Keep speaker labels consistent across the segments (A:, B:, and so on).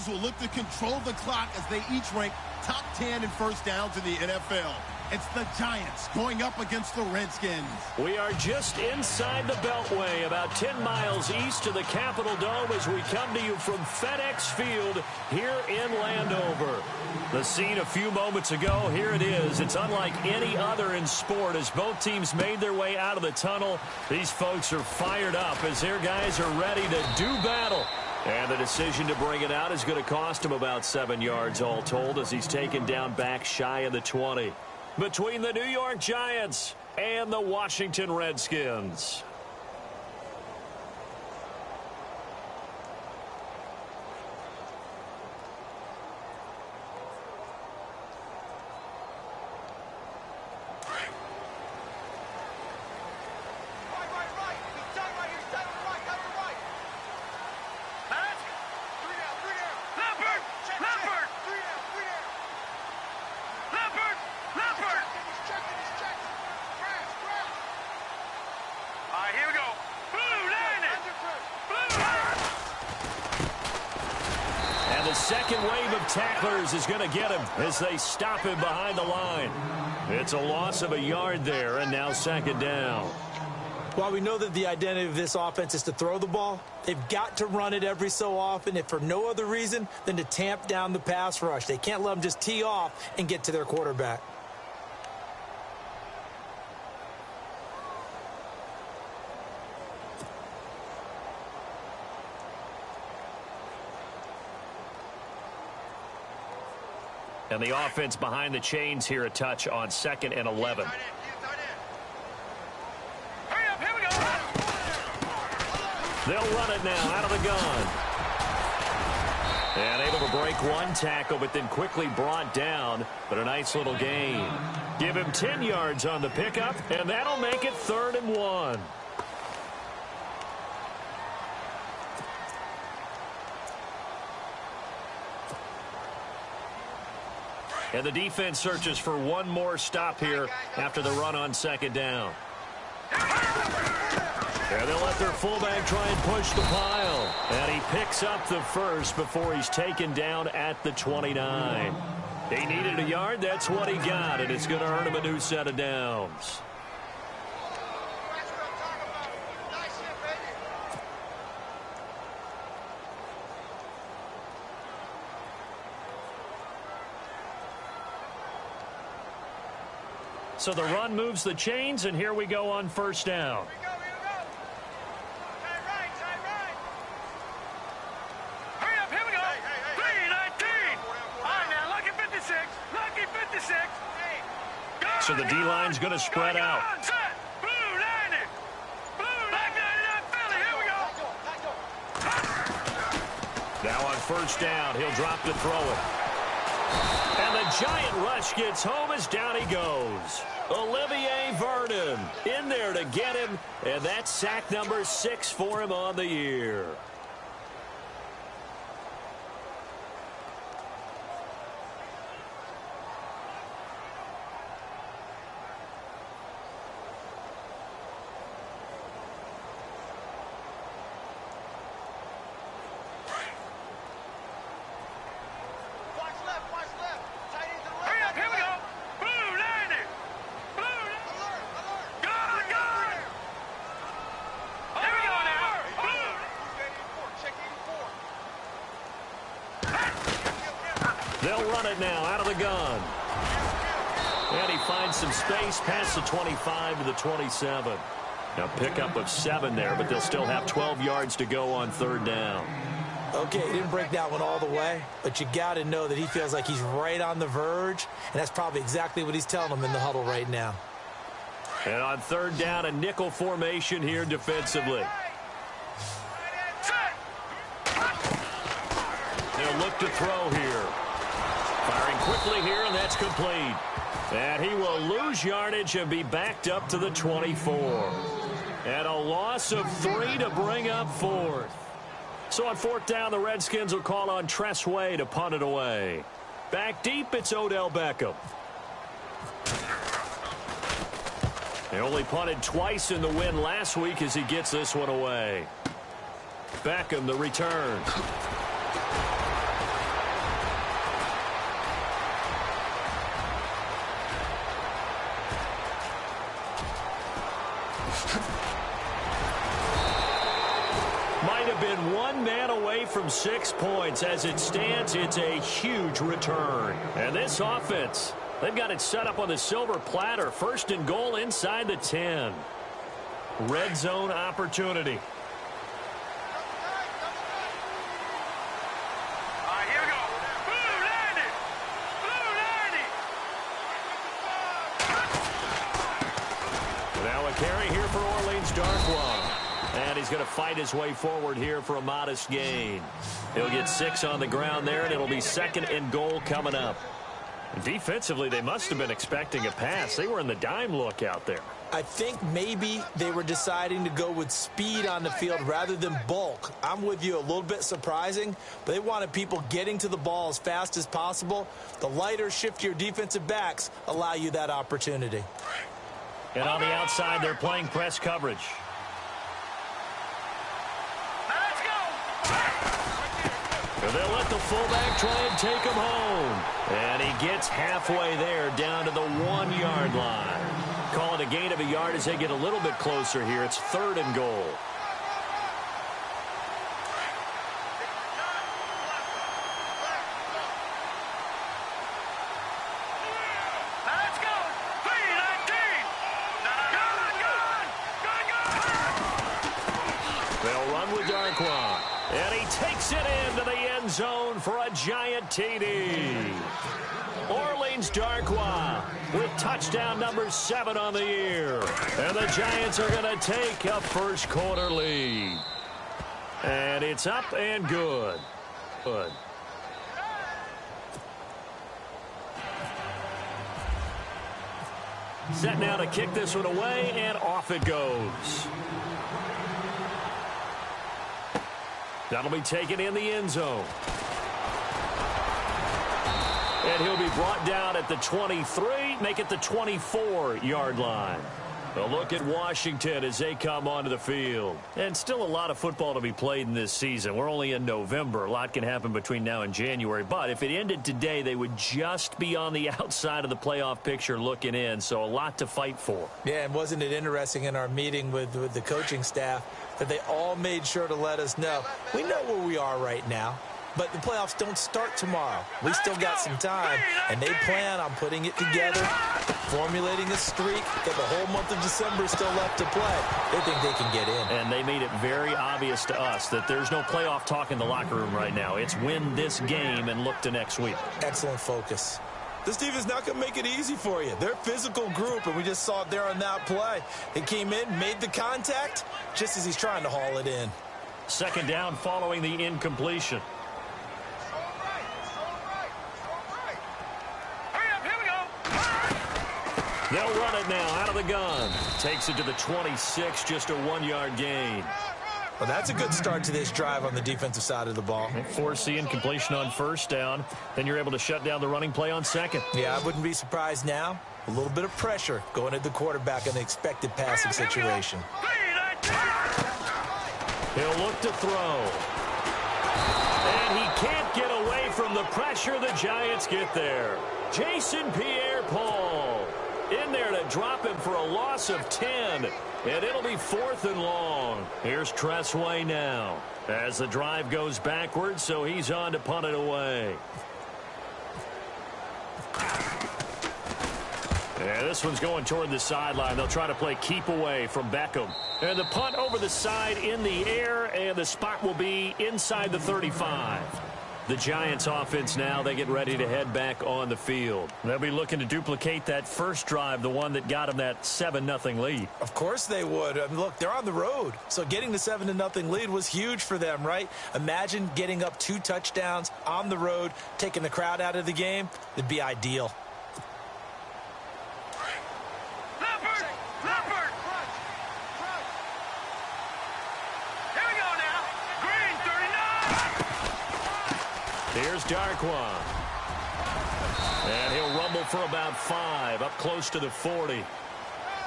A: will look to control the clock as they each rank top 10 in first downs in the NFL. It's the Giants going up against the Redskins.
B: We are just inside the Beltway, about 10 miles east of the Capitol Dome as we come to you from FedEx Field here in Landover. The scene a few moments ago, here it is. It's unlike any other in sport as both teams made their way out of the tunnel. These folks are fired up as their guys are ready to do battle. And the decision to bring it out is going to cost him about 7 yards all told as he's taken down back shy of the 20. Between the New York Giants and the Washington Redskins. Second wave of tacklers is going to get him as they stop him behind the line. It's a loss of a yard there, and now second down.
C: While we know that the identity of this offense is to throw the ball, they've got to run it every so often, if for no other reason than to tamp down the pass rush. They can't let them just tee off and get to their quarterback.
B: And the offense behind the chains here a touch on 2nd and 11.
D: Hurry up, here we go.
B: They'll run it now out of the gun. And able to break one tackle, but then quickly brought down. But a nice little gain. Give him 10 yards on the pickup, and that'll make it 3rd and 1. And the defense searches for one more stop here after the run on 2nd down. And they'll let their fullback try and push the pile. And he picks up the first before he's taken down at the 29. He needed a yard. That's what he got, and it's going to earn him a new set of downs. So the run moves the chains, and here we go on 1st down.
D: Here we go. Tight right. Hurry up, here we go. 3-19. All right, now, lucky 56. Go,
B: So the D-line's going to spread out.
D: Set. Blue 90. Blue 99 Philly. Here we go.
B: Now on 1st down, he'll drop to throw it. And the giant rush gets home as down he goes. Olivier Vernon in there to get him, and that's sack number 6 for him on the year. They'll run it now out of the gun. And he finds some space past the 25 to the 27. Now pickup of 7 there, but they'll still have 12 yards to go on 3rd down.
C: Okay, he didn't break that one all the way, but you got to know that he feels like he's right on the verge, and that's probably exactly what he's telling them in the huddle right now.
B: And on 3rd down, a nickel formation here defensively. They'll look to throw here. Firing quickly here, and that's complete. And he will lose yardage and be backed up to the 24. And a loss of 3 to bring up 4th. So on 4th down, the Redskins will call on Tress Way to punt it away. Back deep, it's Odell Beckham. They only punted twice in the win last week as he gets this one away. Beckham, the return. one man away from 6 points. As it stands, it's a huge return. And this offense, they've got it set up on the silver platter. 1st and goal inside the 10. Red zone opportunity.
D: Here we go. Blue 90. Blue 90.
B: Now a carry here for Orleans Darkwa. And he's going to fight his way forward here for a modest gain. He'll get 6 on the ground there, and it'll be 2nd and goal coming up. Defensively, they must have been expecting a pass. They were in the dime look out there.
C: I think maybe they were deciding to go with speed on the field rather than bulk. I'm with you, a little bit surprising, but they wanted people getting to the ball as fast as possible. The lighter, shiftier defensive backs allow you that opportunity.
B: And on the outside, they're playing press coverage.
D: Let's go.
B: And they'll let the fullback try and take him home. And he gets halfway there down to the 1-yard line. Call it a gain of a yard as they get a little bit closer here. It's 3rd and goal.
D: Let's go. 319. Good.
B: They'll run with Darkwa. And he takes it into the end zone for a giant TD. Orleans Darkwa with touchdown number 7 on the year. And the Giants are going to take a first quarter lead. And it's up and good. Good. Set now to kick this one away, and off it goes. That'll be taken in the end zone. And he'll be brought down at the 23, make it the 24-yard line. A look at Washington as they come onto the field. And still a lot of football to be played in this season. We're only in November. A lot can happen between now and January. But if it ended today, they would just be on the outside of the playoff picture looking in. So a lot to fight for.
C: Yeah, and wasn't it interesting in our meeting with the coaching staff that they all made sure to let us know, we know where we are right now. But the playoffs don't start tomorrow. We still got some time, and they plan on putting it together, formulating a streak, that the whole month of December is still left to play. They think they can get in.
B: And they made it very obvious to us that there's no playoff talk in the locker room right now. It's win this game and look to next week.
C: Excellent focus. This team is not going to make it easy for you. They're a physical group, and we just saw it there on that play. They came in, made the contact, just as he's trying to haul it in.
B: 2nd down following the incompletion. They'll run it now out of the gun. Takes it to the 26, just a 1-yard gain.
C: Well, that's a good start to this drive on the defensive side of the ball.
B: Force the incompletion on 1st down. Then you're able to shut down the running play on 2nd.
C: Yeah, I wouldn't be surprised now. A little bit of pressure going at the quarterback in the expected passing situation.
B: He'll look to throw. And he can't get away from the pressure. The Giants get there. Jason Pierre-Paul in there to drop him for a loss of 10. And it'll be 4th and long. Here's Tressway now as the drive goes backwards, so he's on to punt it away. Yeah, this one's going toward the sideline. They'll try to play keep away from Beckham. And the punt over the side in the air, and the spot will be inside the 35. The Giants offense now, they get ready to head back on the field. They'll be looking to duplicate that first drive, the one that got them that 7-0 lead.
C: Of course they would. I mean, look, they're on the road. So getting the 7-0 lead was huge for them, right? Imagine getting up 2 touchdowns on the road, taking the crowd out of the game. It'd be ideal.
B: Here's Darkwa. And he'll rumble for about 5, up close to the 40.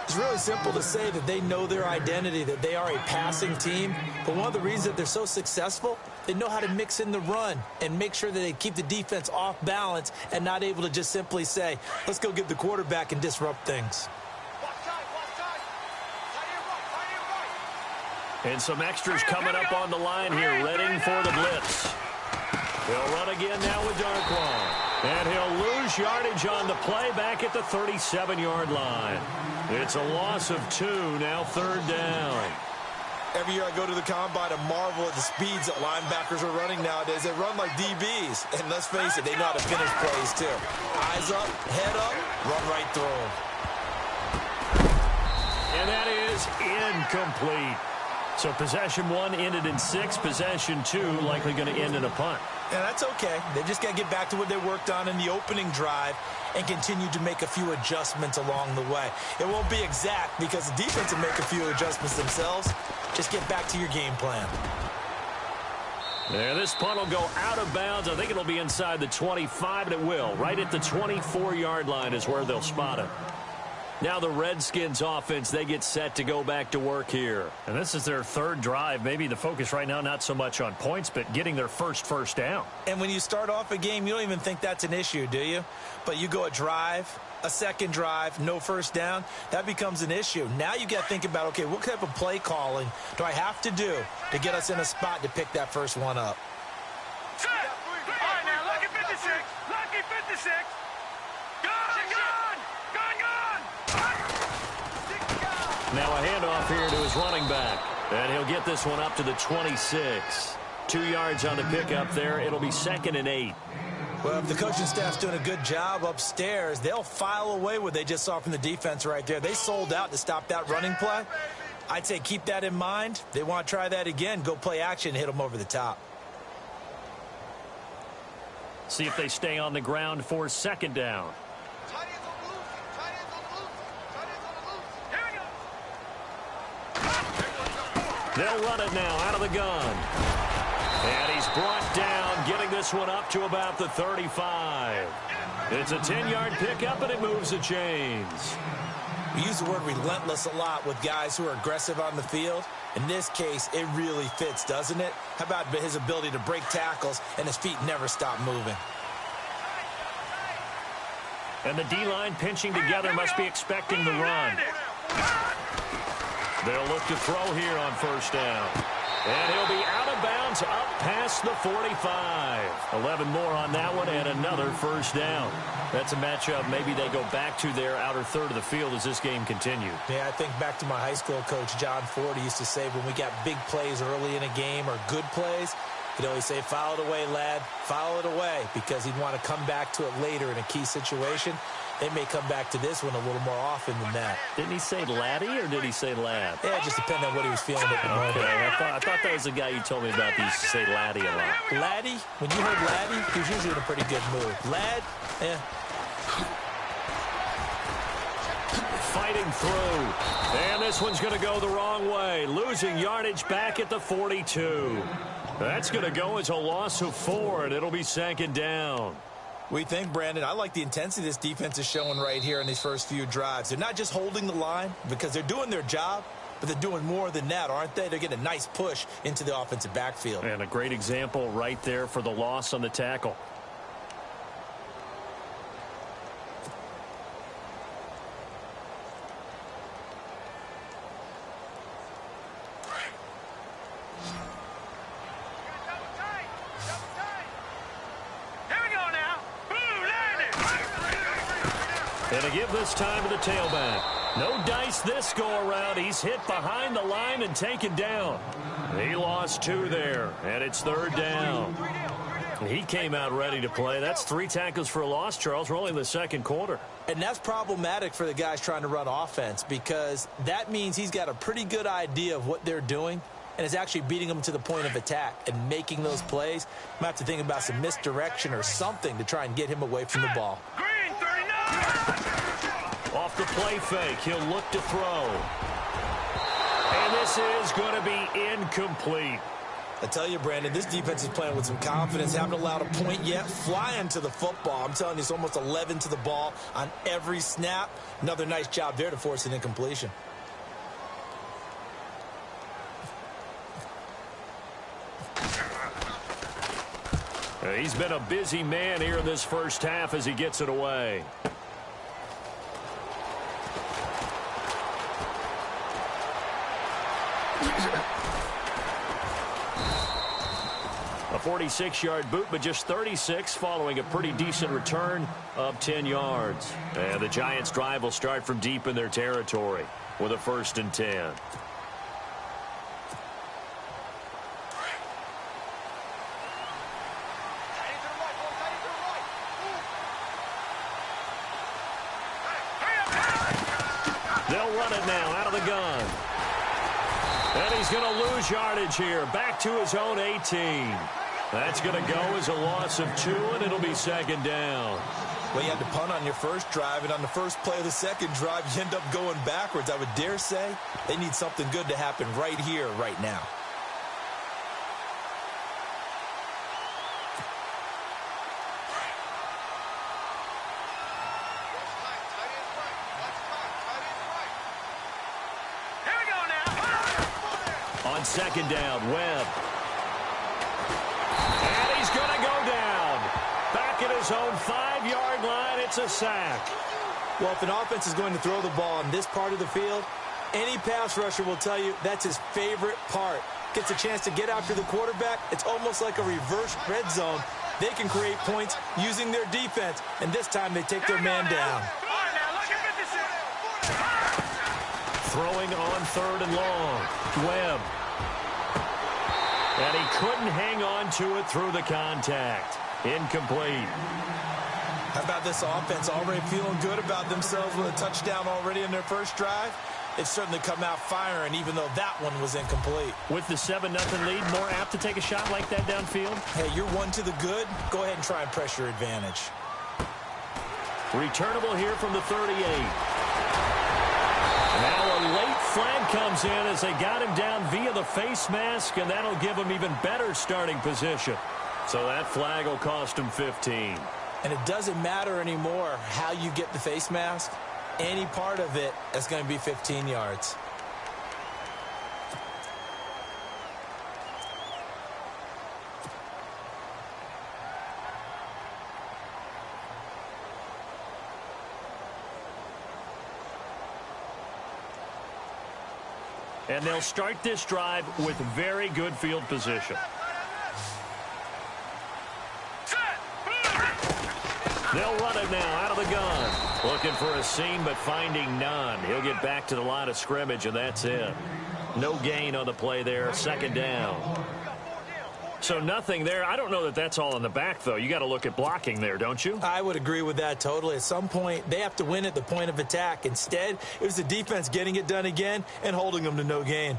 C: It's really simple to say that they know their identity, that they are a passing team. But one of the reasons that they're so successful, they know how to mix in the run and make sure that they keep the defense off balance and not able to just simply say, let's go get the quarterback and disrupt things.
B: And some extras coming up on the line here, readying for the blitz. He'll run again now with Darkwa. And he'll lose yardage on the play back at the 37-yard line. It's a loss of 2, now 3rd down.
C: Every year I go to the combine and marvel at the speeds that linebackers are running nowadays. They run like DBs. And let's face it, they know how to finish plays too. Eyes up, head up, run right through them.
B: And that is incomplete. So possession 1 ended in 6. Possession 2 likely going to end in a punt.
C: And that's okay. They just got to get back to what they worked on in the opening drive and continue to make a few adjustments along the way. It won't be exact because the defense will make a few adjustments themselves. Just get back to your game plan.
B: There, this punt will go out of bounds. I think it'll be inside the 25, and it will. Right at the 24-yard line is where they'll spot it. Now the Redskins offense, they get set to go back to work here.
E: And this is their 3rd drive. Maybe the focus right now not so much on points, but getting their first down.
C: And when you start off a game, you don't even think that's an issue, do you? But you go a drive, a second drive, no first down, that becomes an issue. Now you got to think about, okay, what type of play calling do I have to do to get us in a spot to pick that first one up?
D: All right, now, lucky 56. Lucky 56.
B: Now a handoff here to his running back. And he'll get this one up to the 26. 2 yards on the pickup there. It'll be 2nd and 8.
C: Well, if the coaching staff's doing a good job upstairs, they'll file away what they just saw from the defense right there. They sold out to stop that running play. I'd say keep that in mind. They want to try that again. Go play action, hit them over the top.
E: See if they stay on the ground for 2nd down.
B: They'll run it now out of the gun. And he's brought down, getting this one up to about the 35. It's a 10-yard pickup, and it moves the chains.
C: We use the word relentless a lot with guys who are aggressive on the field. In this case, it really fits, doesn't it? How about his ability to break tackles and his feet never stop moving?
E: And the D-line pinching together must be expecting the run.
B: They'll look to throw here on 1st down. And he'll be out of bounds up past the 45. 11 more on that one and another 1st down. That's a matchup maybe they go back to their outer third of the field as this game continues.
C: Yeah, I think back to my high school coach, John Ford. He used to say when we got big plays early in a game or good plays, he'd always say, foul it away, lad, foul it away, because he'd want to come back to it later in a key situation. They may come back to this one a little more often than that.
B: Didn't he say laddie or did he say lad?
C: Yeah, it just depended on what he was feeling at the moment.
B: Okay, I thought that was the guy you told me about that used to say laddie a lot.
C: Laddie? When you heard laddie, he was usually in a pretty good mood. Lad? Yeah.
B: Fighting through. And this one's going to go the wrong way. Losing yardage back at the 42. That's going to go as a loss of 4, and it'll be 2nd down.
C: We think, Brandon, I like the intensity this defense is showing right here in these first few drives. They're not just holding the line because they're doing their job, but they're doing more than that, aren't they? They're getting a nice push into the offensive backfield.
B: And a great example right there for the loss on the tackle. And a give this time to the tailback. No dice this go-around. He's hit behind the line and taken down. He lost 2 there, and it's 3rd down. He came out ready to play. That's 3 tackles for a loss, Charles. We're only in the 2nd quarter.
C: And that's problematic for the guys trying to run offense because that means he's got a pretty good idea of what they're doing and is actually beating them to the point of attack and making those plays. Might have to think about some misdirection or something to try and get him away from the ball.
B: Off the play fake, he'll look to throw. And this is going to be incomplete.
C: I tell you, Brandon, this defense is playing with some confidence. Haven't allowed a point yet. Flying to the football. I'm telling you, it's almost 11 to the ball on every snap. Another nice job there to force an incompletion.
B: He's been a busy man here in this first half as he gets it away. 46-yard boot, but just 36 following a pretty decent return of 10 yards. And the Giants' drive will start from deep in their territory with a 1st and 10. They'll run it now out of the gun. And he's going to lose yardage here. Back to his own 18. That's going to go as a loss of 2, and it'll be 2nd down.
C: Well, you had to punt on your first drive, and on the first play of the second drive, you end up going backwards. I would dare say they need something good to happen right here, right now.
B: On 2nd down, Webb. And he's going to go down. Back at his own 5-yard line, it's a sack.
C: Well, if an offense is going to throw the ball on this part of the field, any pass rusher will tell you that's his favorite part. Gets a chance to get after the quarterback. It's almost like a reverse red zone. They can create points using their defense, and this time they take their man down.
B: Throwing on 3rd and long. Webb. And he couldn't hang on to it through the contact. Incomplete.
C: How about this offense already feeling good about themselves with a touchdown already in their first drive? They've certainly come out firing, even though that one was incomplete.
E: With the 7-0 lead, more apt to take a shot like that downfield?
C: Hey, you're one to the good. Go ahead and try and press your advantage.
B: Returnable here from the 38. Now a late flag comes in as they got him down via the face mask, and that'll give him even better starting position. So that flag will cost him 15.
C: And it doesn't matter anymore how you get the face mask. Any part of it is going to be 15 yards.
B: And they'll start this drive with very good field position. They'll run it now out of the gun. Looking for a seam, but finding none. He'll get back to the line of scrimmage, and that's it. No gain on the play there. 2nd down. So nothing there. I don't know that that's all in the back, though. You got to look at blocking there, don't you?
C: I would agree with that totally. At some point, they have to win at the point of attack. Instead, it was the defense getting it done again and holding them to no gain.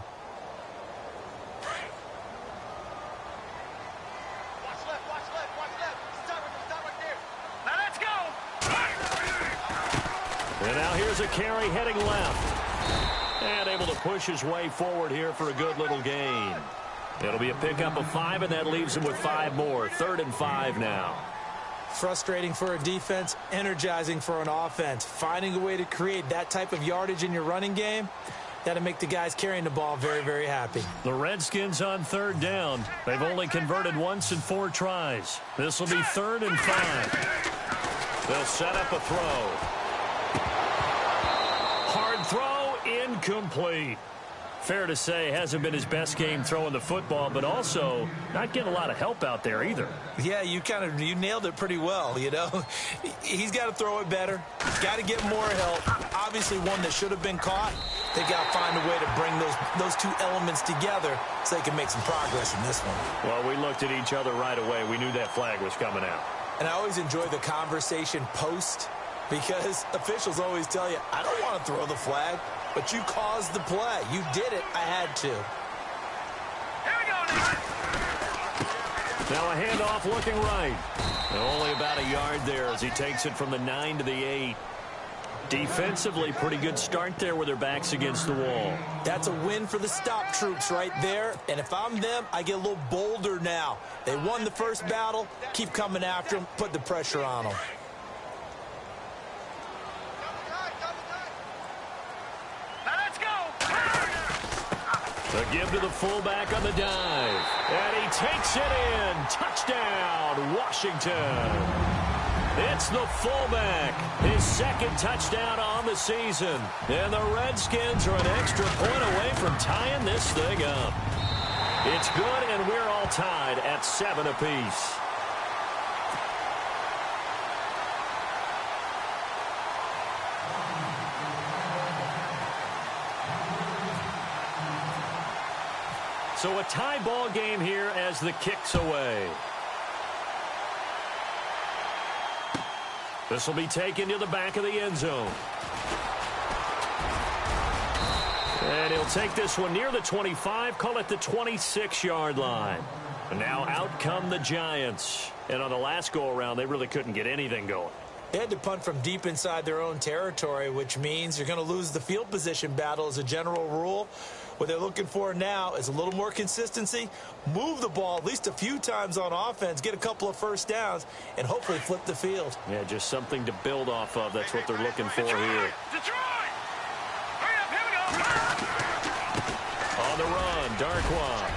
B: And now here's a carry heading left. And able to push his way forward here for a good little gain. It'll be a pickup of 5, and that leaves him with 5 more. 3rd and 5 now.
C: Frustrating for a defense, energizing for an offense. Finding a way to create that type of yardage in your running game, that'll make the guys carrying the ball very, very happy.
B: The Redskins on 3rd down. They've only converted once in 4 tries. This will be 3rd and 5. They'll set up a throw. Hard throw, incomplete. Fair to say, hasn't been his best game throwing the football, but also not getting a lot of help out there either.
C: Yeah, you nailed it pretty well, you know. He's got to throw it better. Got to get more help. Obviously one that should have been caught. They got to find a way to bring those 2 elements together so they can make some progress in this one.
B: Well, we looked at each other right away. We knew that flag was coming out.
C: And I always enjoy the conversation post, because officials always tell you, I don't want to throw the flag, but you caused the play. You did it. I had to.
B: Now a handoff looking right. Only about a yard there as he takes it from the 9 to the 8. Defensively, pretty good start there with their backs against the wall.
C: That's a win for the stop troops right there. And if I'm them, I get a little bolder now. They won the first battle. Keep coming after them. Put the pressure on them.
B: The give to the fullback on the dive. And he takes it in. Touchdown, Washington. It's the fullback. His 2nd touchdown on the season. And the Redskins are an extra point away from tying this thing up. It's good, and we're all tied at 7 apiece. So a tie ball game here as the kick's away. This will be taken to the back of the end zone. And he'll take this one near the 25, call it the 26-yard line. And now out come the Giants. And on the last go-around, they really couldn't get anything going.
C: They had to punt from deep inside their own territory, which means you're going to lose the field position battle as a general rule. What they're looking for now is a little more consistency, move the ball at least a few times on offense, get a couple of first downs, and hopefully flip the field.
B: Yeah, just something to build off of. That's what they're looking for here.
D: Detroit! Hurry up, here we go!
B: On the run, Darkwa.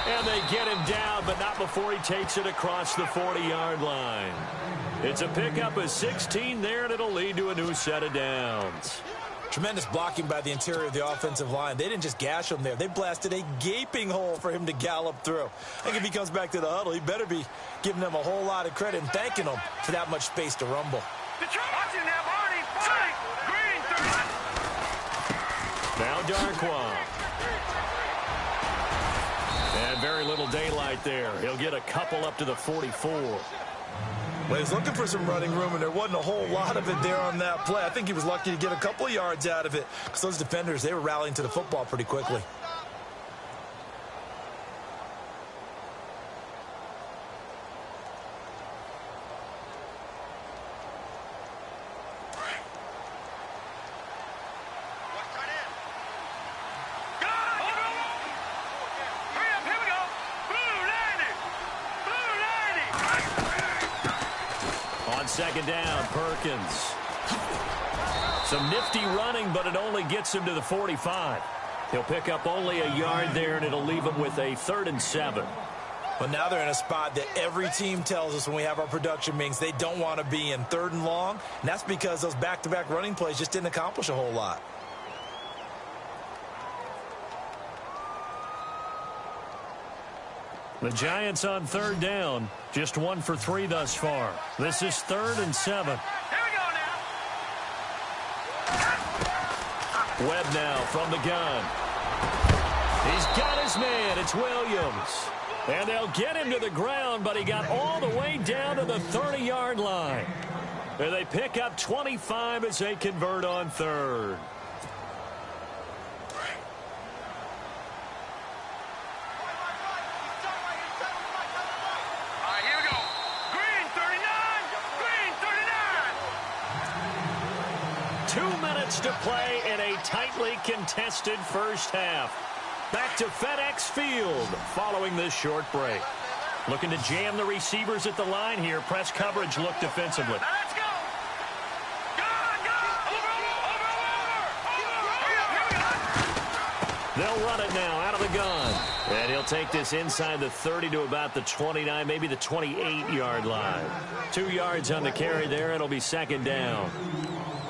B: And they get him down, but not before he takes it across the 40-yard line. It's a pickup of 16 there, and it'll lead to a new set of downs.
C: Tremendous blocking by the interior of the offensive line. They didn't just gash him there. They blasted a gaping hole for him to gallop through. I think if he comes back to the huddle, he better be giving them a whole lot of credit and thanking them for that much space to rumble.
D: Detroit! Watch it now, Barney! Fight! Green, 30!
B: Now Darkwa. And very little daylight there. He'll get a couple up to the 44.
C: Well, he was looking for some running room, and there wasn't a whole lot of it there on that play. I think he was lucky to get a couple of yards out of it because those defenders, they were rallying to the football pretty quickly.
B: Second down, Perkins. Some nifty running, but it only gets him to the 45. He'll pick up only a yard there, and it'll leave him with a 3rd and 7.
C: But now they're in a spot that every team tells us when we have our production meetings they don't want to be in, 3rd and long. And that's because those back-to-back running plays just didn't accomplish a whole lot.
B: The Giants on 3rd down, just 1 for 3 thus far. This is 3rd and 7.
D: Here we go now.
B: Webb now from the gun. He's got his man. It's Williams. And they'll get him to the ground, but he got all the way down to the 30-yard line. And they pick up 25 as they convert on 3rd. To play in a tightly contested first half. Back to FedEx Field following this short break. Looking to jam the receivers at the line here. Press coverage look defensively.
D: Let's go! Go! Over!
B: They'll run it now out of the gun. And he'll take this inside the 30 to about the 29, maybe the 28-yard line. 2 yards on the carry there. It'll be 2nd down.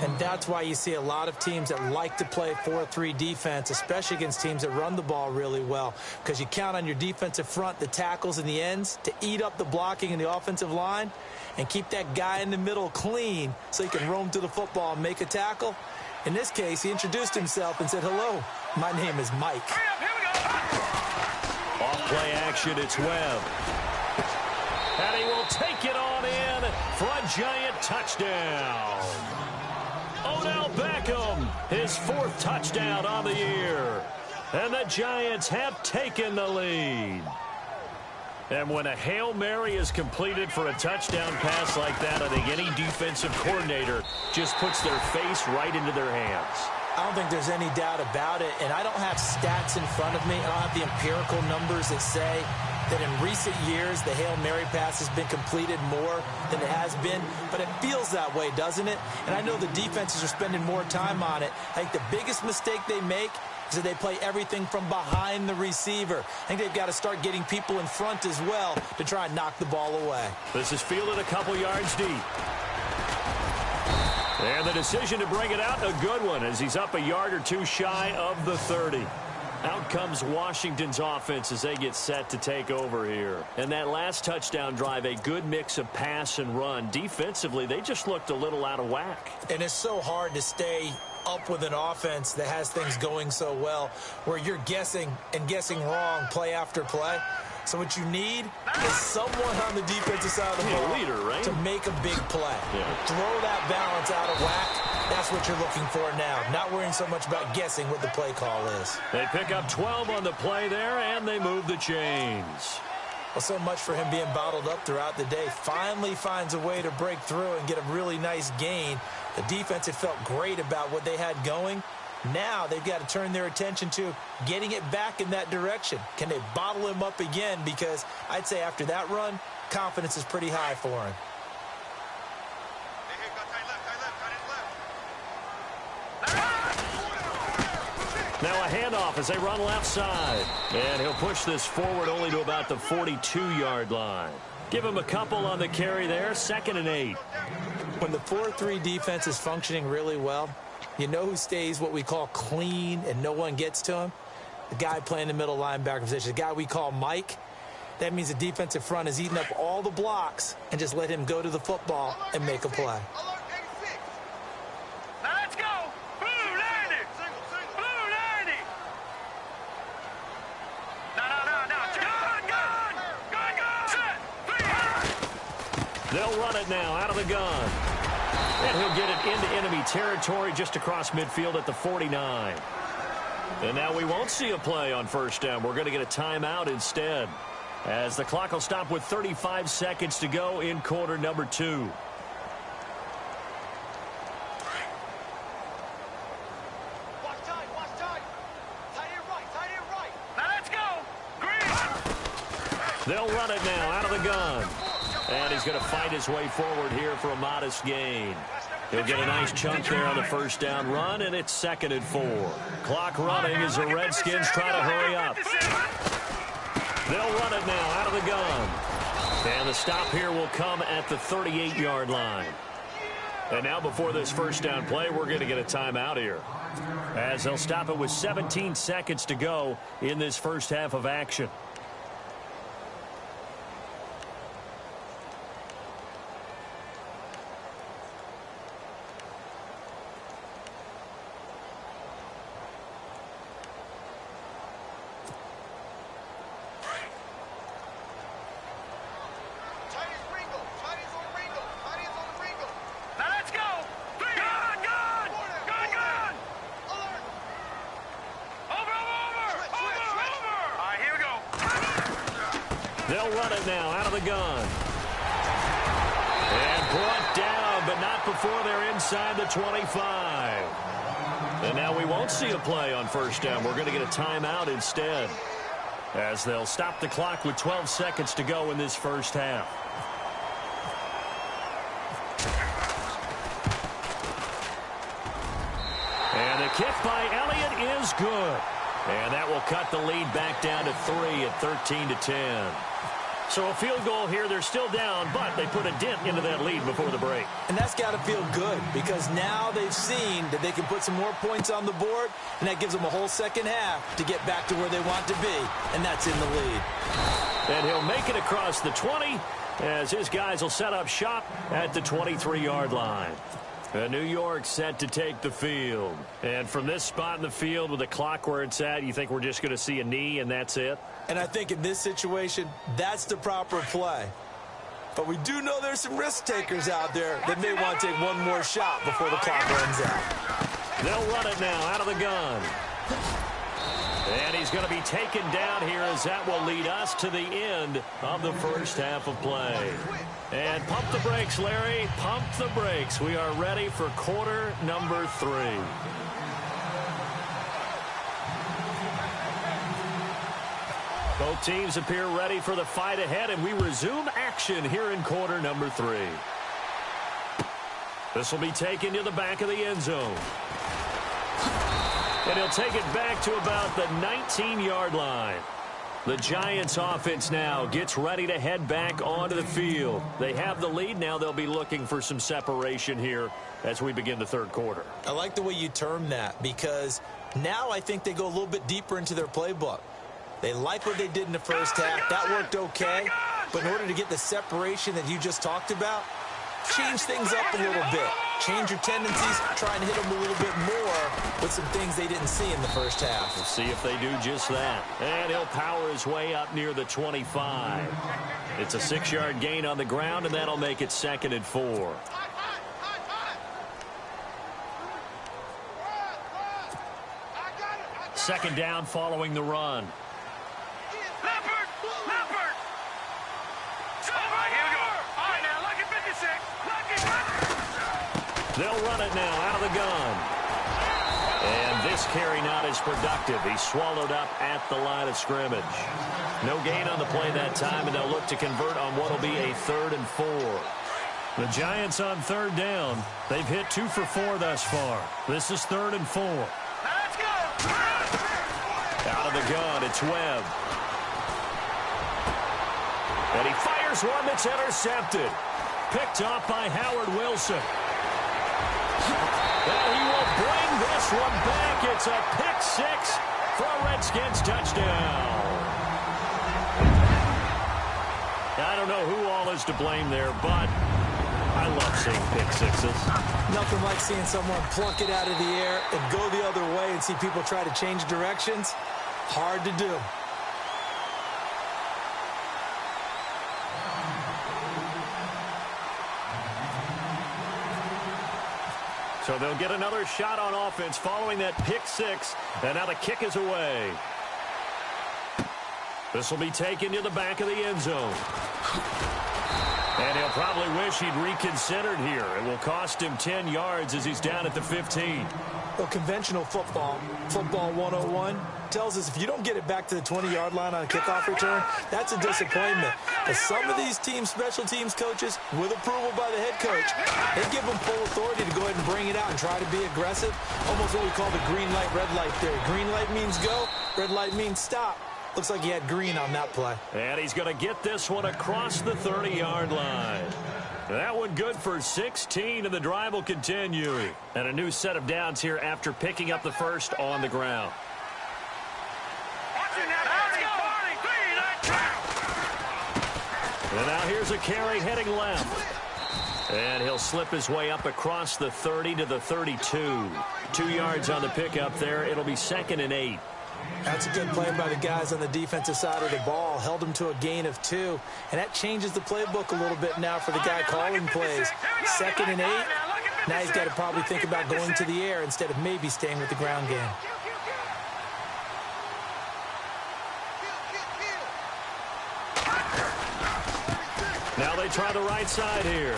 C: And that's why you see a lot of teams that like to play 4-3 defense, especially against teams that run the ball really well, because you count on your defensive front, the tackles and the ends, to eat up the blocking in the offensive line and keep that guy in the middle clean so he can roam to the football and make a tackle. In this case, he introduced himself and said, "Hello, my name is Mike."
B: Off play action, it's Webb. And he will take it on in for a Giant touchdown. Odell Beckham, his 4th touchdown on the year. And the Giants have taken the lead. And when a Hail Mary is completed for a touchdown pass like that, I think any defensive coordinator just puts their face right into their hands.
C: I don't think there's any doubt about it, and I don't have stats in front of me. I don't have the empirical numbers that say that in recent years the Hail Mary pass has been completed more than it has been, but it feels that way, doesn't it? And I know the defenses are spending more time on it. I think the biggest mistake they make is that they play everything from behind the receiver. I think they've got to start getting people in front as well to try and knock the ball away.
B: This is fielded a couple yards deep. And the decision to bring it out, a good one, as he's up a yard or two shy of the 30. Out comes Washington's offense as they get set to take over here. And that last touchdown drive, a good mix of pass and run. Defensively, they just looked a little out of whack.
C: And it's so hard to stay up with an offense that has things going so well, where you're guessing and guessing wrong play after play. So what you need is someone on the defensive side of the ball
B: leader, right?
C: to make a big play.
B: Yeah.
C: Throw that balance out of whack. That's what you're looking for now. Not worrying so much about guessing what the play call is.
B: They pick up 12 on the play there, and they move the chains.
C: Well, so much for him being bottled up throughout the day. Finally finds a way to break through and get a really nice gain. The defense had felt great about what they had going. Now they've got to turn their attention to getting it back in that direction. Can they bottle him up again? Because I'd say after that run, confidence is pretty high for him.
B: Now a handoff as they run left side. And he'll push this forward only to about the 42-yard line. Give him a couple on the carry there, 2nd and 8.
C: When the 4-3 defense is functioning really well, you know who stays what we call clean and no one gets to him? The guy playing the middle linebacker position, the guy we call Mike. That means the defensive front is eating up all the blocks and just let him go to the football and make a play.
D: Now let's go. Blue 90. Blue 90. No. Set.
B: They'll run it now out of the gun. And he'll get it into enemy territory just across midfield at the 49. And now we won't see a play on first down. We're going to get a timeout instead, as the clock will stop with 35 seconds to go in quarter number 2.
D: Watch time. Tight end right. Now let's go. Green.
B: They'll run it now out of the gun. And he's going to fight his way forward here for a modest gain. He'll get a nice chunk there on the first down run, and it's 2nd and 4. Clock running as the Redskins try to hurry up. They'll run it now out of the gun. And the stop here will come at the 38-yard line. And now before this first down play, we're going to get a timeout here, as they'll stop it with 17 seconds to go in this first half of action. They'll run it now out of the gun. And brought down, but not before they're inside the 25. And now we won't see a play on first down. We're going to get a timeout instead, as they'll stop the clock with 12 seconds to go in this first half. And the kick by Elliott is good. And that will cut the lead back down to 3 at 13-10. So a field goal here. They're still down, but they put a dent into that lead before the break.
C: And that's got to feel good, because now they've seen that they can put some more points on the board, and that gives them a whole second half to get back to where they want to be, and that's in the lead.
B: And he'll make it across the 20, as his guys will set up shop at the 23-yard line. New York set to take the field. And from this spot in the field with the clock where it's at, you think we're just going to see a knee and that's it?
C: And I think in this situation, that's the proper play. But we do know there's some risk takers out there that may want to take one more shot before the clock runs out.
B: They'll run it now out of the gun. And he's going to be taken down here, as that will lead us to the end of the first half of play. And pump the brakes, Larry. Pump the brakes. We are ready for quarter number 3. Both teams appear ready for the fight ahead, and we resume action here in quarter number 3. This will be taken to the back of the end zone. And he'll take it back to about the 19-yard line. The Giants offense now gets ready to head back onto the field. They have the lead. Now they'll be looking for some separation here as we begin the third quarter.
C: I like the way you term that, because Now I think they go a little bit deeper into their playbook. They like what they did in the first half. That worked okay. But in order to get the separation that you just talked about, change things up a little bit. Change your tendencies, try and hit them a little bit more with some things they didn't see in the first half.
B: We'll see if they do just that. And he'll power his way up near the 25. It's a 6-yard gain on the ground, and that'll make it 2nd and 4. Second down following the run. They'll run it now out of the gun. And this carry not as productive. He's swallowed up at the line of scrimmage. No gain on the play that time, and they'll look to convert on what will be a 3rd and 4. The Giants on 3rd down. They've hit 2 for 4 thus far. This is 3rd and 4.
D: Let's go!
B: Out of the gun, it's Webb. And he fires one that's intercepted. Picked off by Howard Wilson. And he will bring this one back. It's a pick 6 for a Redskins touchdown. I don't know who all is to blame there, but I love seeing pick 6s.
C: Nothing like seeing someone plunk it out of the air and go the other way and see people try to change directions. Hard to do.
B: So they'll get another shot on offense following that pick 6, and now the kick is away. This will be taken to the back of the end zone. And he'll probably wish he'd reconsidered here. It will cost him 10 yards as he's down at the 15.
C: Well, conventional football 101, tells us if you don't get it back to the 20-yard line on a kickoff return, that's a disappointment. But some of these teams, special teams coaches, with approval by the head coach, they give them full authority to go ahead and bring it out and try to be aggressive. Almost what we call the green light, red light theory. Green light means go, red light means stop. Looks like he had green on that play.
B: And he's going to get this one across the 30-yard line. That one good for 16, and the drive will continue. And a new set of downs here after picking up the first on the ground. And now here's a carry heading left. And he'll slip his way up across the 30 to the 32. 2 yards on the pickup there. It'll be 2nd and 8.
C: That's a good play by the guys on the defensive side of the ball. Held him to a gain of 2. And that changes the playbook a little bit now for the guy calling plays. 2nd and 8. Now he's got to probably think about going to the air instead of maybe staying with the ground game.
B: Now they try the right side here.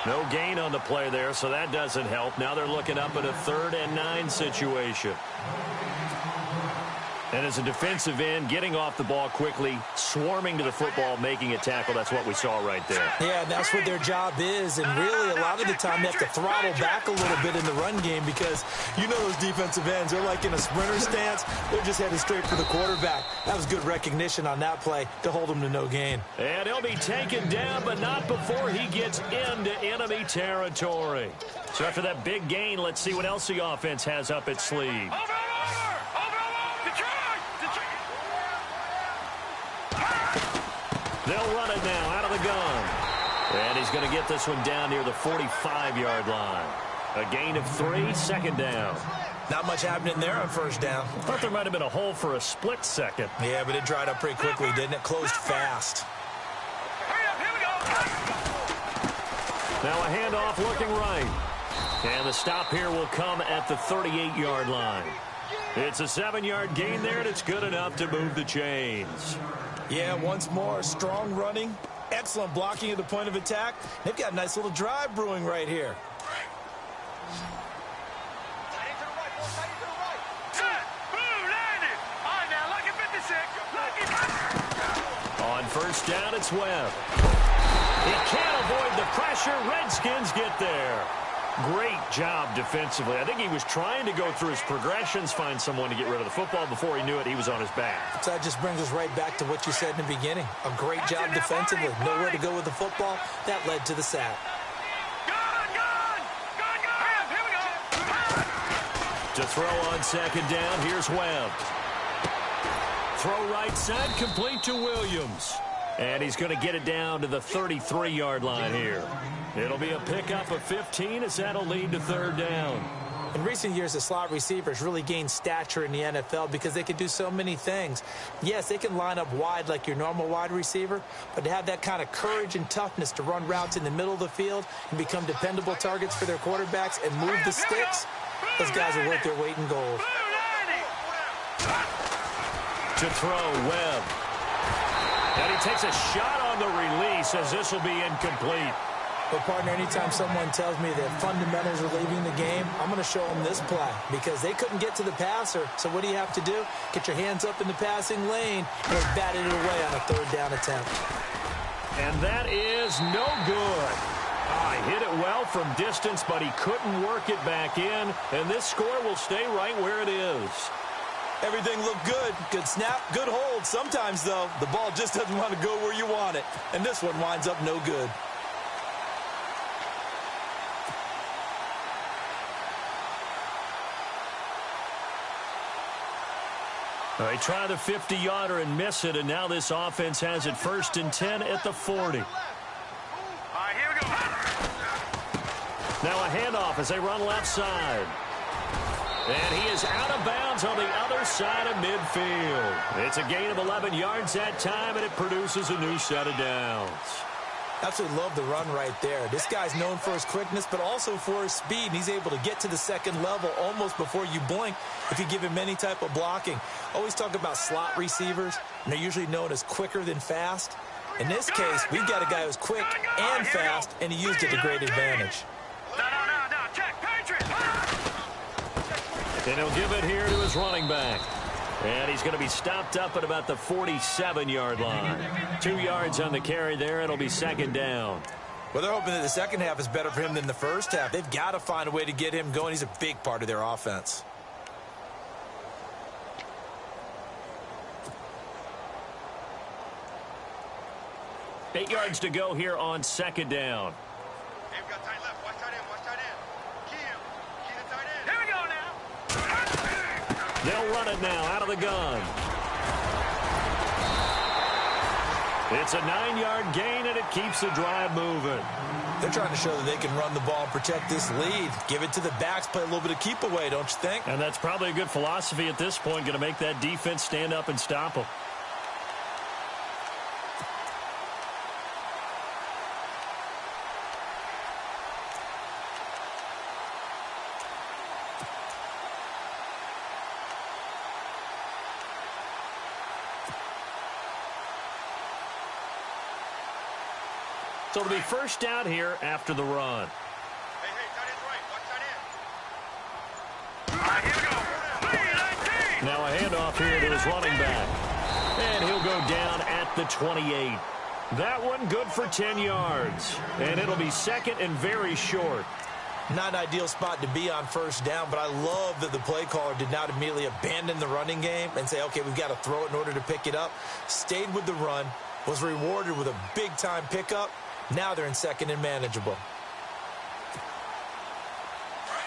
B: No gain on the play there, so that doesn't help. Now they're looking up at a 3rd and 9 situation. And as a defensive end, getting off the ball quickly, swarming to the football, making a tackle, that's what we saw right there.
C: Yeah, that's what their job is. And really, a lot of the time, they have to throttle back a little bit in the run game because you know those defensive ends, they're like in a sprinter stance. They're just headed straight for the quarterback. That was good recognition on that play to hold him to no gain.
B: And he'll be taken down, but not before he gets into enemy territory. So after that big gain, let's see what else the offense has up its sleeve. They'll run it now out of the gun. And he's going to get this one down near the 45-yard line. A gain of 3, 2nd down.
C: Not much happening there on 1st down.
B: Thought there might have been a hole for a split second.
C: Yeah, but it dried up pretty quickly, didn't it? Closed fast.
D: Hurry up, here we go.
B: Now a handoff looking right. And the stop here will come at the 38-yard line. It's a 7-yard gain there, and it's good enough to move the chains.
C: Yeah, once more, strong running, excellent blocking at the point of attack. They've got a nice little drive brewing right here.
D: Tight end to the right, boy, tight end to the right. Set, boom, landed. All right, now, look at 56.
B: On 1st down, it's Webb. He can't avoid the pressure. Redskins get there. Great job defensively. I think he was trying to go through his progressions, find someone to get rid of the football. Before he knew it, he was on his back.
C: So that just brings us right back to what you said in the beginning. A great job defensively. Nowhere to go with the football. That led to the sack.
B: To throw on second down, here's Webb. Throw right side, complete to Williams. And he's going to get it down to the 33-yard line here. It'll be a pickup of 15 as that'll lead to third down.
C: In recent years, the slot receivers really gained stature in the NFL because they can do so many things. Yes, they can line up wide like your normal wide receiver, but to have that kind of courage and toughness to run routes in the middle of the field and become dependable targets for their quarterbacks and move the sticks, those guys are worth their weight in gold.
B: To throw, Webb. And he takes a shot on the release as this will be incomplete.
C: But, partner, anytime someone tells me that fundamentals are leaving the game, I'm going to show them this play because they couldn't get to the passer. So what do you have to do? Get your hands up in the passing lane and batted it away on a third down attempt.
B: And that is no good. He hit it well from distance, but he couldn't work it back in. And this score will stay right where it is.
C: Everything looked good. Good snap, good hold. Sometimes, though, the ball just doesn't want to go where you want it. And this one winds up no good.
B: They try the 50-yarder and miss it, and now this offense has it 1st and 10 at the 40.
D: All right, here we go.
B: Now a handoff as they run left side. And he is out of bounds on the other side of midfield. It's a gain of 11 yards that time, and it produces a new set of downs.
C: Absolutely love the run right there. This guy's known for his quickness, but also for his speed. And he's able to get to the second level almost before you blink if you give him any type of blocking. Always talk about slot receivers, and they're usually known as quicker than fast. In this case, we've got a guy who's quick and fast, and he used it to great advantage.
D: Check, Patriot.
B: And he'll give it here to his running back. And he's going to be stopped up at about the 47-yard line. 2 yards on the carry there. It'll be second down.
C: Well, they're hoping that the second half is better for him than the first half. They've got to find a way to get him going. He's a big part of their offense.
B: Eight yards to go here on second down.
D: Hey, we got tight left. Watch tight end. Watch tight end. Key to tight end. Here we go now.
B: They'll run it now out of the gun. It's a 9-yard gain, and it keeps the drive moving.
C: They're trying to show that they can run the ball and protect this lead. Give it to the backs, play a little bit of keep away, don't you think?
B: And that's probably a good philosophy at this point, going to make that defense stand up and stop them. So it'll be first down here after the run.
D: Hey, tight end's right. Watch tight end. All right, here we go.
B: Now a handoff here to his running back. And he'll go down at the 28. That one good for 10 yards. And it'll be second and very short.
C: Not an ideal spot to be on first down, but I love that the play caller did not immediately abandon the running game and say, okay, we've got to throw it in order to pick it up. Stayed with the run, was rewarded with a big-time pickup. Now they're in second and manageable.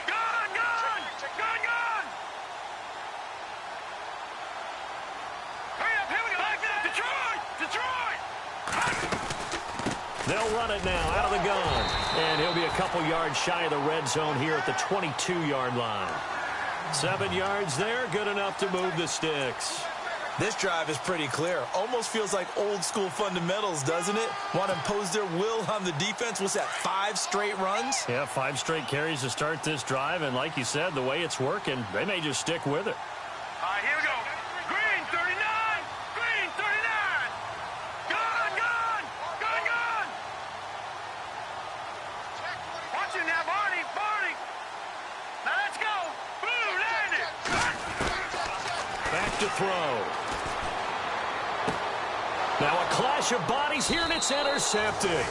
D: Gun! Hurry up, here we go. Detroit!
B: They'll run it now out of the gun. And he'll be a couple yards shy of the red zone here at the 22-yard line. 7 yards there, good enough to move the sticks.
C: This drive is pretty clear. Almost feels like old-school fundamentals, doesn't it? Want to impose their will on the defense. What's that, 5 straight runs?
B: Yeah, 5 straight carries to start this drive. And like you said, the way it's working, they may just stick with it.
D: All right, here we go. Green, 39! Green, 39! Gun! Watch it now, Barney! Now let's go! Blue, land it!
B: Back to throw. Now a clash of bodies here, and it's intercepted.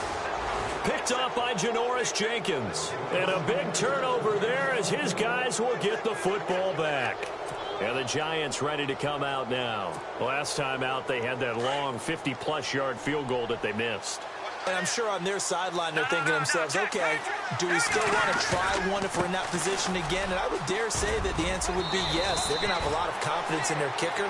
B: Picked off by Janoris Jenkins. And a big turnover there as his guys will get the football back. And the Giants ready to come out now. Last time out, they had that long 50-plus yard field goal that they missed.
C: And I'm sure on their sideline they're thinking to themselves, okay, do we still want to try one if we're in that position again? And I would dare say that the answer would be yes. They're going to have a lot of confidence in their kicker.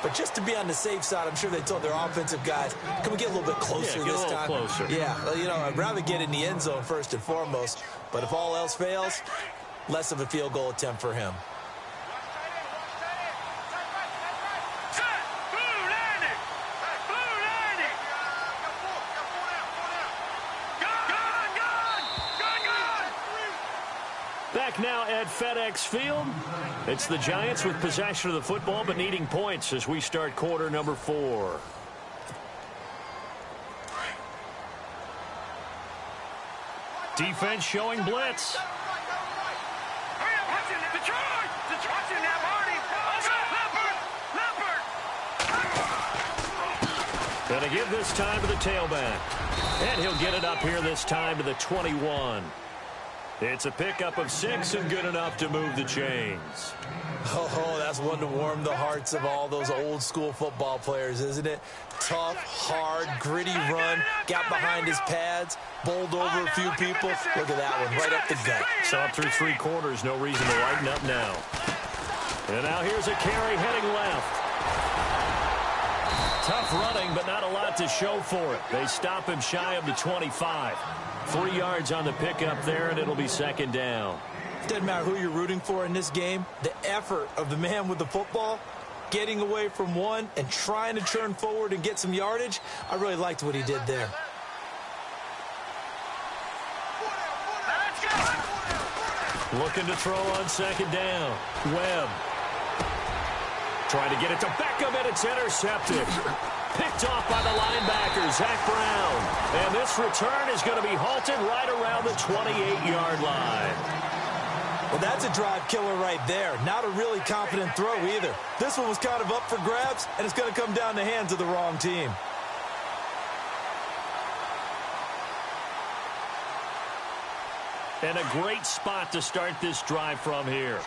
C: But just to be on the safe side, I'm sure they told their offensive guys, can we get a little bit closer this time?
E: Closer.
C: Yeah, well, you know, I'd rather get in the end zone first and foremost. But if all else fails, less of a field goal attempt for him.
B: Back now at FedEx Field. It's the Giants with possession of the football but needing points as we start quarter number 4. Defense showing blitz. Gonna give this time to the tailback. And he'll get it up here this time to the 21. It's a pickup of 6 and good enough to move the chains.
C: Oh, that's one to warm the hearts of all those old school football players, isn't it? Tough, hard, gritty run, got behind his pads, bowled over a few people. Look at that one, right up the gut.
B: So up through 3 quarters, no reason to lighten up now. And now here's a carry heading left. Tough running, but not a lot to show for it. They stop him shy of the 25. 3 yards on the pickup there, and it'll be second down.
C: Doesn't matter who you're rooting for in this game. The effort of the man with the football, getting away from one and trying to turn forward and get some yardage, I really liked what he did there.
B: Looking to throw on second down. Webb. Trying to get it to Beckham, and it's intercepted. Picked off by the linebacker, Zach Brown. And this return is going to be halted right around the 28-yard line.
C: Well, that's a drive killer right there. Not a really confident throw either. This one was kind of up for grabs, and it's going to come down the hands of the wrong team.
B: And a great spot to start this drive from here.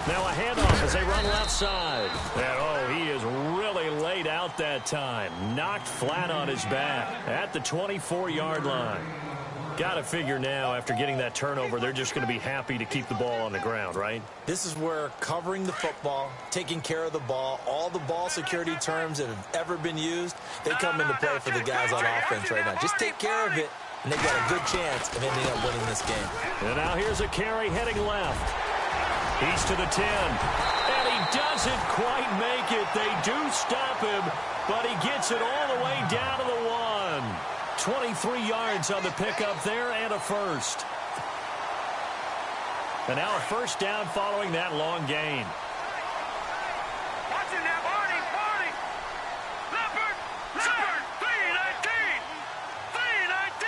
B: Now a handoff as they run left side. And, oh, he is really laid out that time. Knocked flat on his back at the 24-yard line. Got to figure now, after getting that turnover, they're just going to be happy to keep the ball on the ground, right?
C: This is where covering the football, taking care of the ball, all the ball security terms that have ever been used, they come into play for the guys on offense right now. Just take care of it, and they've got a good chance of ending up winning this game.
B: And now here's a carry heading left. He's to the 10, and he doesn't quite make it. They do stop him, but he gets it all the way down to the 1. 23 yards on the pickup there and a first. And now a first down following that long gain.
D: Watching that, Barney. Leopard, 319. 319.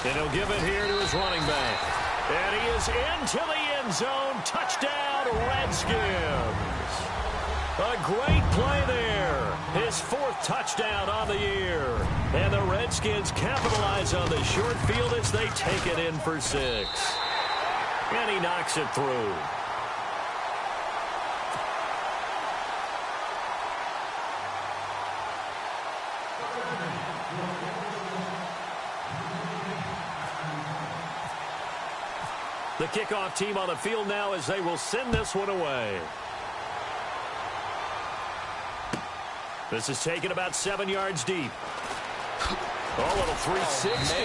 B: And he'll give it here to his running back. And he is into the end zone. Touchdown, Redskins. A great play there. His 4th touchdown on the year. And the Redskins capitalize on the short field as they take it in for 6. And he knocks it through. The kickoff team on the field now as they will send this one away. This is taken about 7 yards deep. Oh, little 360.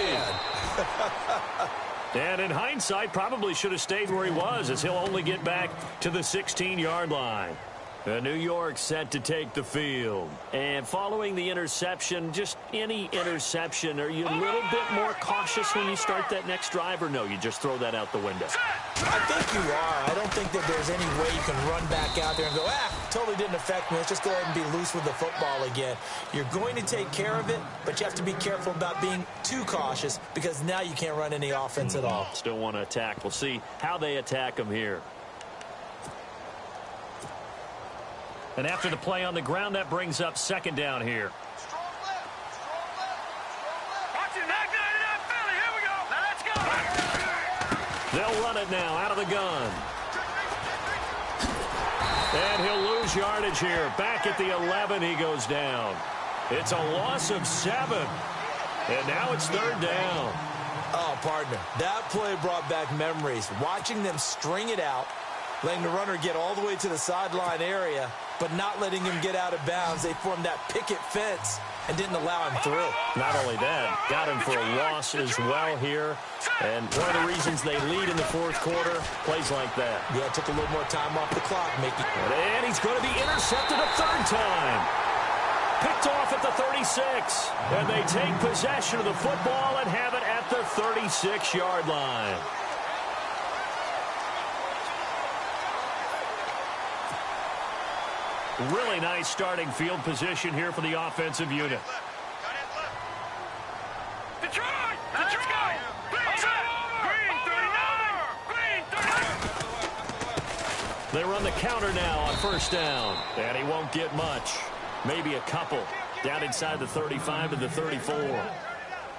B: And in hindsight, probably should have stayed where he was, as he'll only get back to the 16-yard line. New York set to take the field. And following the interception, just any interception, are you a little bit more cautious when you start that next drive, or no, you just throw that out the window?
C: I think you are. I don't think that there's any way you can run back out there and go, totally didn't affect me. Let's just go ahead and be loose with the football again. You're going to take care of it, but you have to be careful about being too cautious because now you can't run any offense at all.
B: Still want to attack. We'll see how they attack him here. And after the play on the ground, that brings up second down here.
D: Strong left. Watching that guy in that Philly. Here we go. Now let's go.
B: They'll run it now out of the gun. And he'll lose yardage here. Back at the 11, he goes down. It's a loss of 7. And now it's 3rd down.
C: Oh, partner, that play brought back memories. Watching them string it out, letting the runner get all the way to the sideline area, but not letting him get out of bounds. They formed that picket fence and didn't allow him through.
B: Not only that, got him for a loss as well here. And one of the reasons they lead in the 4th quarter, plays like that.
C: Yeah, it took a little more time off the clock, Mickey.
B: And he's going to be intercepted a 3rd time. Picked off at the 36. And they take possession of the football and have it at the 36-yard line. Really nice starting field position here for the offensive unit.
D: Detroit! Let's go! Green 39!
B: They run the counter now on 1st down. And he won't get much. Maybe a couple. Down inside the 35 to the 34.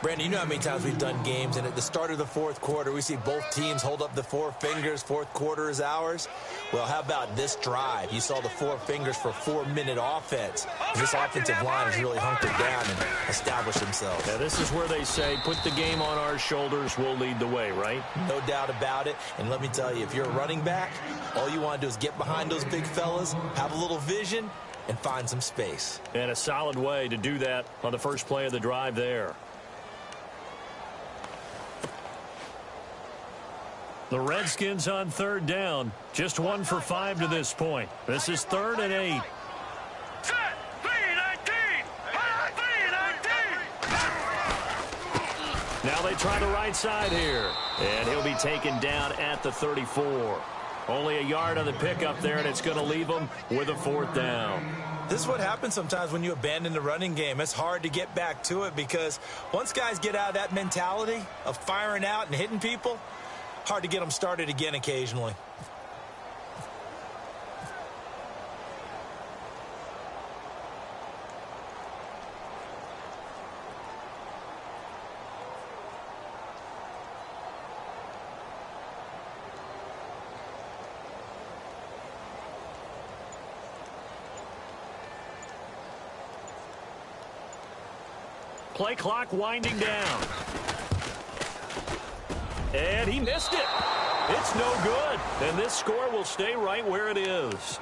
C: Brandon, you know how many times we've done games, and at the start of the 4th quarter, we see both teams hold up the 4 fingers, 4th quarter is ours. Well, how about this drive? You saw the 4 fingers for 4-minute offense. This offensive line has really hunkered down and established themselves.
B: Now, this is where they say, put the game on our shoulders, we'll lead the way, right?
C: No doubt about it. And let me tell you, if you're a running back, all you want to do is get behind those big fellas, have a little vision, and find some space.
B: And a solid way to do that on the first play of the drive there. The Redskins on 3rd down. Just 1 for 5 to this point. This is 3rd and 8.
D: Set! 3-19! 3-19!
B: Now they try the right side here. And he'll be taken down at the 34. Only a yard on the pickup there, and it's going to leave him with a 4th down.
C: This is what happens sometimes when you abandon the running game. It's hard to get back to it because once guys get out of that mentality of firing out and hitting people, hard to get them started again occasionally.
B: Play clock winding down. And he missed it. It's no good. And this score will stay right where it is.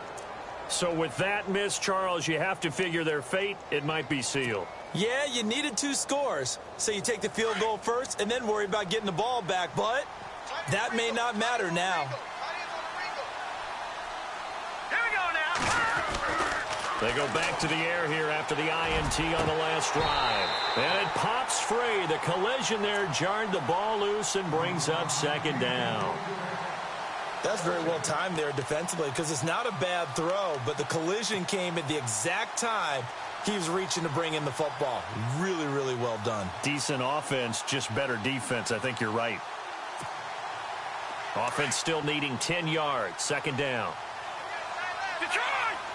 B: So with that miss, Charles, you have to figure their fate. It might be sealed.
C: Yeah, you needed 2 scores. So you take the field goal first and then worry about getting the ball back. But that may not matter now.
D: Here we go now!
B: They go back to the air here after the INT on the last drive. And it pops free. The collision there jarred the ball loose and brings up 2nd down.
C: That's very well timed there defensively because it's not a bad throw, but the collision came at the exact time he was reaching to bring in the football. Really, really well done.
B: Decent offense, just better defense. I think you're right. Offense still needing 10 yards. 2nd down.
D: Detroit!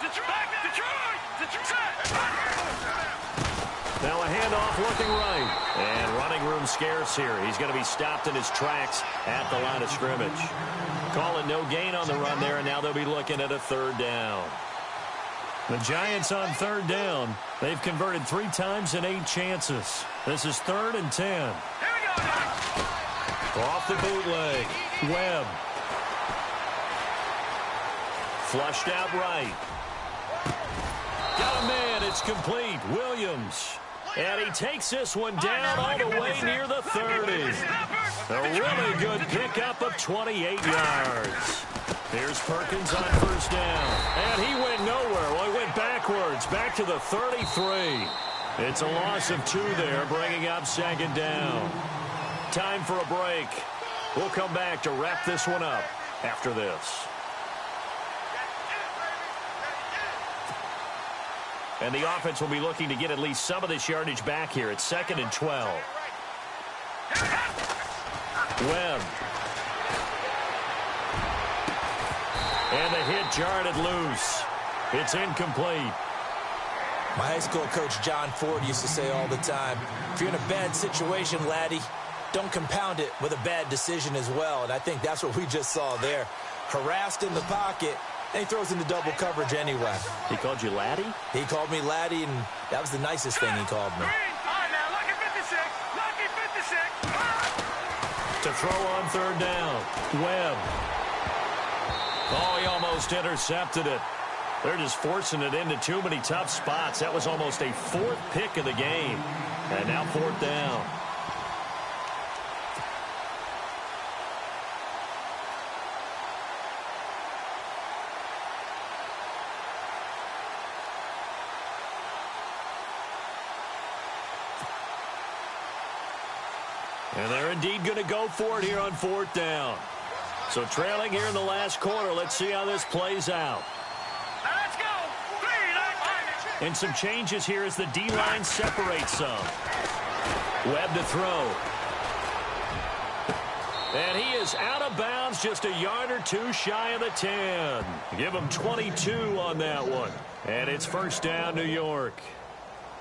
D: Detroit! Detroit! Detroit!
B: Now a handoff looking right. And running room scarce here. He's going to be stopped in his tracks at the line of scrimmage. Calling no gain on the run there, and now they'll be looking at a 3rd down. The Giants on 3rd down. They've converted 3 times in 8 chances. This is 3rd and 10.
D: Here we go now!
B: Off the bootleg. Webb. Flushed out right. Got a man. It's complete. Williams. And he takes this one down all the way near the 30. A really good pickup of 28 yards. Here's Perkins on 1st down. And he went nowhere. Well, he went backwards. Back to the 33. It's a loss of 2 there, bringing up 2nd down. Time for a break. We'll come back to wrap this one up after this. And the offense will be looking to get at least some of this yardage back here. It's 2nd and 12. Webb. And the hit jarred it loose. It's incomplete.
C: My high school coach John Ford used to say all the time, if you're in a bad situation, laddie, don't compound it with a bad decision as well. And I think that's what we just saw there. Harassed in the pocket, and he throws into double coverage anyway.
E: He called you laddie?
C: He called me laddie, and that was the nicest thing he called me.
D: All right, now, lucky 56. Lucky 56.
B: To throw on third down. Webb. Oh, he almost intercepted it. They're just forcing it into too many tough spots. That was almost a fourth pick of the game. And now fourth down. And they're indeed going to go for it here on fourth down. So trailing here in the last quarter. Let's see how this plays out.
D: Now let's go. 3, 9,
B: And some changes here as the D-line separates some. Webb to throw. And he is out of bounds, just a yard or two shy of the 10. Give him 22 on that one. And it's first down, New York.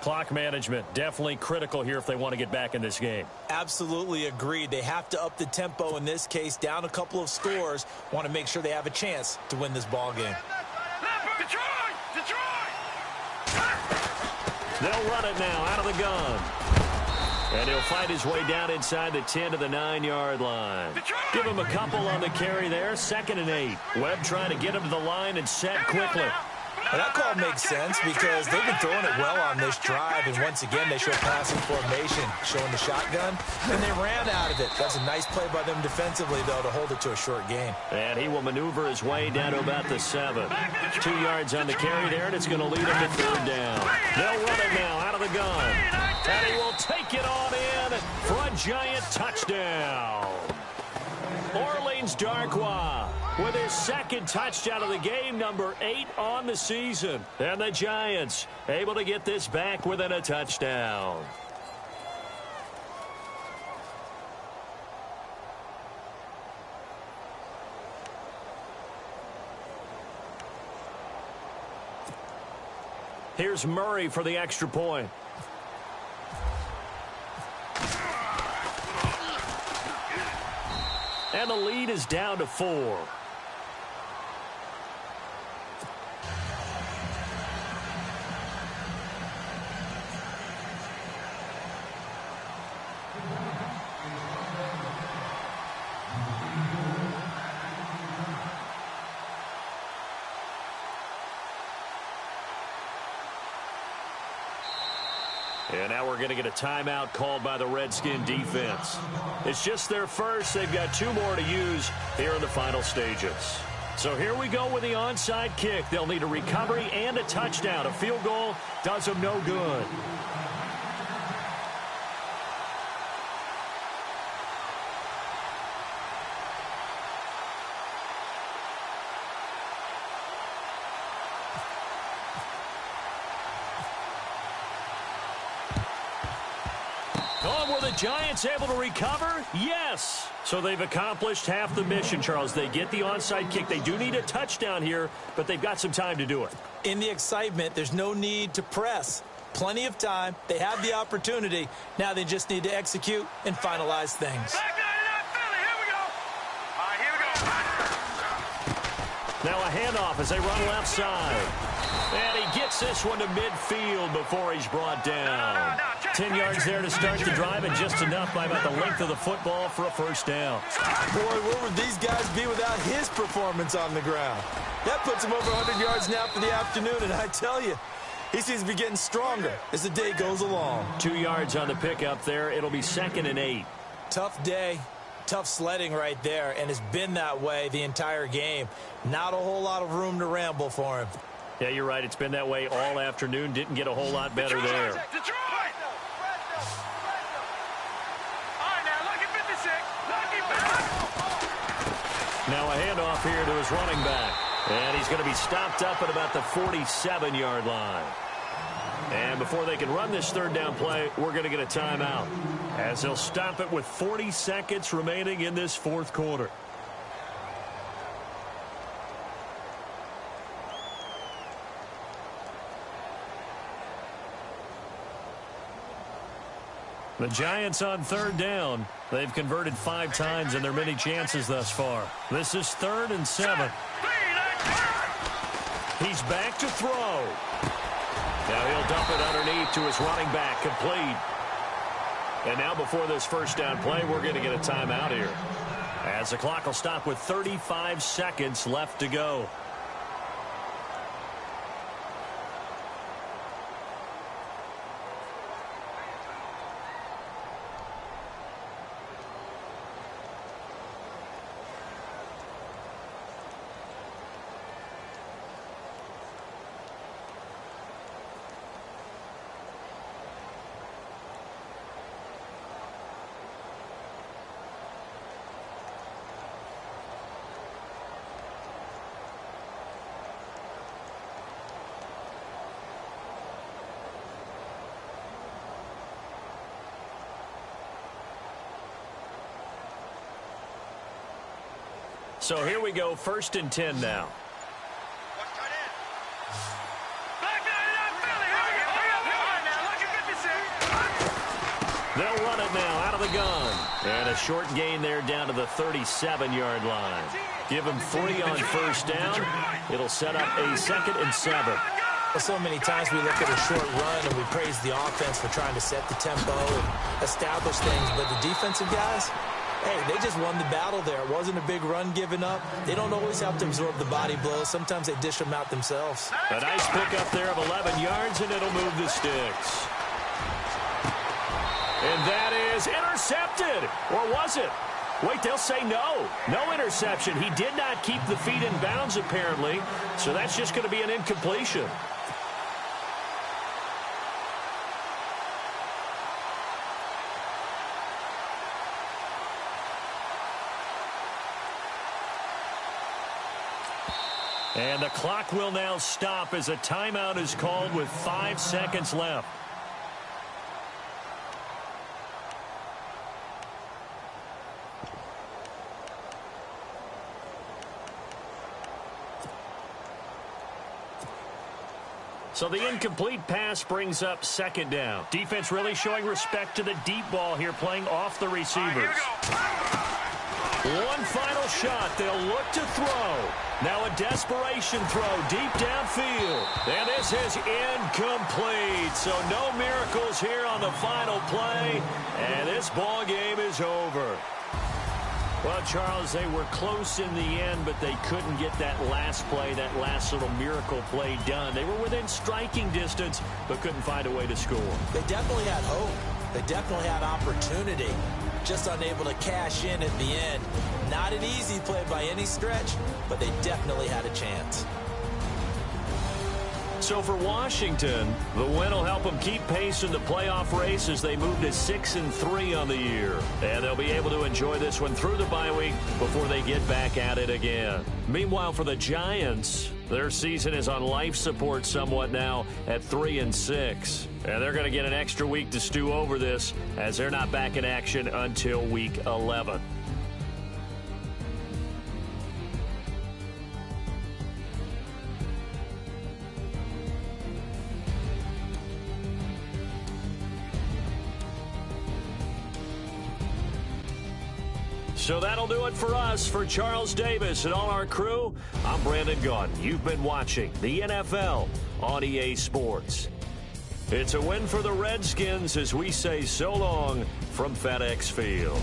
B: Clock management, definitely critical here if they want to get back in this game.
C: Absolutely agreed. They have to up the tempo in this case, down a couple of scores. Want to make sure they have a chance to win this ball game.
D: Detroit! Detroit!
B: They'll run it now out of the gun. And he'll fight his way down inside the 10 to the 9-yard line. Give him a couple on the carry there. 2nd and 8. Webb trying to get him to the line and set quickly.
C: Well, that call makes sense because they've been throwing it well on this drive, and once again they show passing formation, showing the shotgun, and they ran out of it. That's a nice play by them defensively, though, to hold it to a short game.
B: And he will maneuver his way down to about the 7. 2 yards on the carry there, and it's going to lead him to third down. They'll run it now out of the gun. And he will take it on in for a giant touchdown. Orleans Darkwa with his second touchdown of the game, number 8 on the season. And the Giants able to get this back within a touchdown. Here's Murray for the extra point. And the lead is down to 4. And now we're going to get a timeout called by the Redskin defense. It's just their first. They've got 2 more to use here in the final stages. So here we go with the onside kick. They'll need a recovery and a touchdown. A field goal does them no good. Were the Giants able to recover? Yes. So they've accomplished half the mission, Charles. They get the onside kick. They do need a touchdown here, but they've got some time to do it.
C: In the excitement, there's no need to press. Plenty of time. They have the opportunity. Now they just need to execute and finalize things.
D: Back 99 Philly. Here we go. All right, here we go.
B: Now a handoff as they run left side. And he gets this one to midfield before he's brought down. 10 yards there to start the drive, and just enough by about the length of the football for a first down.
C: Boy, where would these guys be without his performance on the ground? That puts him over 100 yards now for the afternoon, and I tell you, he seems to be getting stronger as the day goes along.
B: 2 yards on the pickup there. It'll be 2nd and 8.
C: Tough day, tough sledding right there, and it's been that way the entire game. Not a whole lot of room to ramble for him.
B: Yeah, you're right. It's been that way all afternoon. Didn't get a whole lot better there.
D: Detroit! All right, now, lucky 56. Lucky 56.
B: Now a handoff here to his running back. And he's going to be stopped up at about the 47-yard line. And before they can run this third down play, we're going to get a timeout, as they'll stop it with 40 seconds remaining in this fourth quarter.
E: The Giants on third down. They've converted 5 times in their many chances thus far. This is 3rd and 7. He's back to throw. Now he'll dump it underneath to his running back, complete. And now before this first down play, we're going to get a timeout here, as the clock will stop with 35 seconds left to go. So here we go, 1st and 10 now. They'll run it now out of the gun. And a short gain there down to the 37-yard line. Give him 3 on first down. It'll set up a 2nd and 7.
C: So many times we look at a short run and we praise the offense for trying to set the tempo and establish things. But the defensive guys, hey, they just won the battle there. It wasn't a big run given up. They don't always have to absorb the body blows. Sometimes they dish them out themselves.
B: A nice pickup there of 11 yards, and it'll move the sticks. And that is intercepted. Or was it? Wait, they'll say no. No interception. He did not keep the feet in bounds, apparently. So that's just going to be an incompletion. And the clock will now stop as a timeout is called with 5 seconds left. So the incomplete pass brings up 2nd down. Defense really showing respect to the deep ball here, playing off the receivers. One final shot. They'll look to throw. Now a desperation throw deep downfield. And this is incomplete. So no miracles here on the final play. And this ball game is over. Well, Charles, they were close in the end, but they couldn't get that last play, that last little miracle play done. They were within striking distance, but couldn't find a way to score.
C: They definitely had hope. They definitely had opportunity. Just unable to cash in at the end. Not an easy play by any stretch, but they definitely had a chance.
B: So for Washington, the win will help them keep pace in the playoff race as they move to 6-3 on the year. And they'll be able to enjoy this one through the bye week before they get back at it again. Meanwhile, for the Giants, their season is on life support somewhat now at 3-6. And they're going to get an extra week to stew over this as they're not back in action until week 11. So that'll do it for us. For Charles Davis and all our crew, I'm Brandon Gaudin. You've been watching the NFL on EA Sports. It's a win for the Redskins as we say so long from FedEx Field.